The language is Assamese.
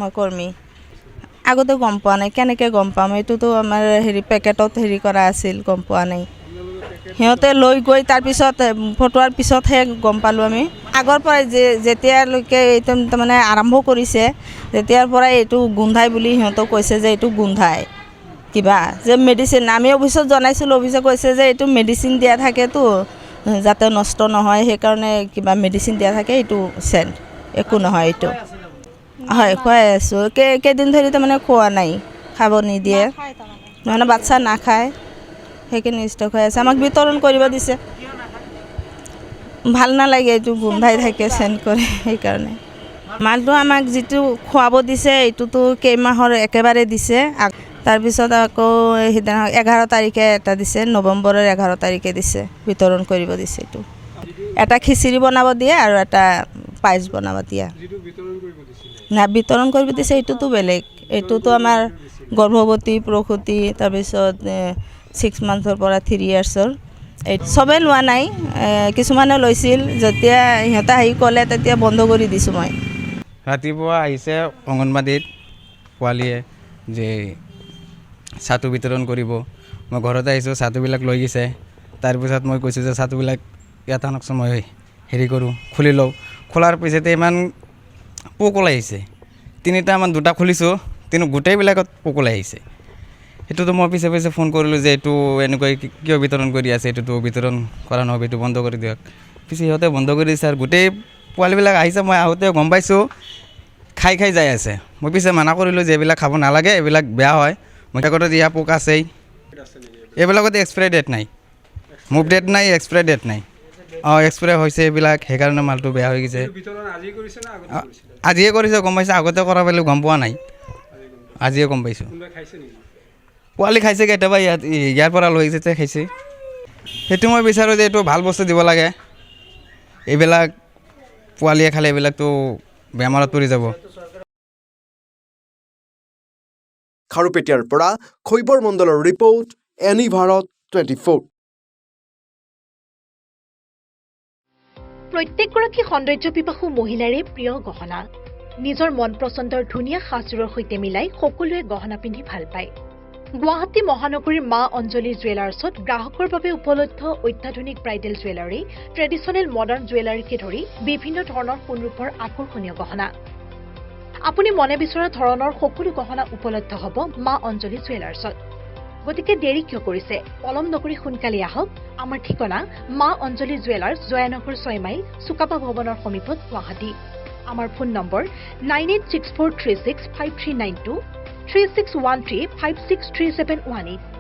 মই কৰ্মী আগতে গম পোৱা নাই কেনেকৈ গম পাম এইটোতো আমাৰ পেকেটত কৰা আছিল গম পোৱা নাই সিহঁতে লৈ গৈ তাৰপিছত ফটোৱাৰ পিছতহে গম পালোঁ আমি আগৰ পৰাই যেতিয়ালৈকে এইটো তাৰমানে আৰম্ভ কৰিছে তেতিয়াৰ পৰাই এইটো গোন্ধাই বুলি সিহঁতক কৈছে যে এইটো গোন্ধাই কিবা যে মেডিচিন আমি অফিচত জনাইছিলোঁ অফিচে কৈছে যে এইটো মেডিচিন দিয়া থাকেতো যাতে নষ্ট নহয় সেইকাৰণে কিবা মেডিচিন দিয়া থাকে এইটো চেণ্ট একো নহয় এইটো হয় খুৱাই আছোঁ কেইদিন ধৰি তাৰমানে খোৱা নাই খাব নিদিয়ে নহ'লে বাচ্চা নাখায় সেইখিনি ষ্টক হৈ আছে আমাক বিতৰণ কৰিব দিছে ভাল নালাগে এইটো গোন্ধাই থাকে চেণ্ট কৰে সেইকাৰণে মালটো আমাক যিটো খুৱাব দিছে এইটোতো কেইমাহৰ একেবাৰে দিছে তাৰপিছত আকৌ সেইদিনা 11 তাৰিখে এটা দিছে নৱেম্বৰৰ 11 তাৰিখে দিছে বিতৰণ কৰিব দিছে এইটো এটা খিচিৰি বনাব দিয়ে আৰু এটা পায়স বনাব দিয়ে না বিতৰণ কৰিব দিছে এইটোতো বেলেগ এইটোতো আমাৰ গৰ্ভৱতী প্ৰসূতি তাৰপিছত 6 মান্থৰ পৰা 3 ইয়াৰ্ছৰ এই চবেই লোৱা নাই কিছুমানে লৈছিল যেতিয়া সিহঁতে আহি ক'লে তেতিয়া বন্ধ কৰি দিছোঁ মই ৰাতিপুৱা আহিছে অংগনবাড়ীত পোৱালীয়ে যে ছাতু বিতৰণ কৰিব মই ঘৰত আহিছোঁ ছাতুবিলাক লৈ গৈছে তাৰপিছত মই কৈছোঁ যে ছাতুবিলাক এটা নকচোন মই কৰোঁ খুলি লওঁ খোলাৰ পিছতে ইমান পোক ওলাই আহিছে 3টামান 2টা খুলিছোঁ গোটেইবিলাকত পোক ওলাই আহিছে সেইটোতো মই পিছে পিছে ফোন কৰিলোঁ যে এইটো এনেকৈ কিয় বিতৰণ কৰি আছে এইটোতো বিতৰণ কৰা নহ'ব এইটো বন্ধ কৰি দিয়ক পিছে সিহঁতে বন্ধ কৰি দিছে আৰু গোটেই পোৱালিবিলাক আহিছে মই আহোঁতে গম পাইছোঁ খাই যাই আছে মই পিছে মানা কৰিলোঁ যে এইবিলাক খাব নালাগে এইবিলাক বেয়া হয় মই আগতে দিয়া পোক আছেই এইবিলাকতে এক্সপায়াৰি ডেট নাই মুভ ডেট নাই এক্সপায়াৰি ডেট নাই এক্সপায়াৰ হৈছে এইবিলাক সেইকাৰণে মালটো বেয়া হৈ গৈছে আজিয়ে কৰিছে গম পাইছে আগতে কৰা বুলি গম পোৱা নাই আজিয়ে গম পাইছোঁ পোৱালি খাইছে কেতিয়াবা ইয়াৰ পৰা লৈ গৈছে খাইছে সেইটো মই বিচাৰোঁ যে এইটো ভাল বস্তু দিব লাগে এইবিলাক পোৱালিয়ে খালে এইবিলাকতো বেমাৰত পৰি যাব খাৰুপেটীয়াৰ পৰা খৈবৰ মণ্ডলৰ ৰিপৰ্ট এনি ভাৰত 24 প্ৰত্যেকগৰাকী সৌন্দৰ্য পিপাসু মহিলাৰে প্ৰিয় গহনা নিজৰ মন পছন্দৰ ধুনীয়া সাজযোৰৰ সৈতে মিলাই সকলোৱে গহনা পিন্ধি ভাল পায় গুৱাহাটী মহানগৰীৰ মা অঞ্জলি জুৱেলাৰ্ছত গ্ৰাহকৰ বাবে উপলব্ধ অত্যাধুনিক ব্ৰাইডেল জুৱেলাৰী ট্ৰেডিশ্যনেল মডাৰ্ণ জুৱেলাৰীকে ধৰি বিভিন্ন ধৰণৰ সোণৰূপৰ আকৰ্ষণীয় গহনা আপুনি মনে বিচৰা ধৰণৰ সকলো গহনা উপলব্ধ হ'ব মা অঞ্জলি জুৱেলাৰ্ছত গতিকে দেৰি কিয় কৰিছে পলম নকৰি সোনকালে আহক আমাৰ ঠিকনা মা অঞ্জলি জুৱেলাৰ্ছ জয়ানগৰ 6 মাইল চুকাপা ভৱনৰ সমীপত গুৱাহাটী আমাৰ ফোন নম্বৰ 9864365392 3613563718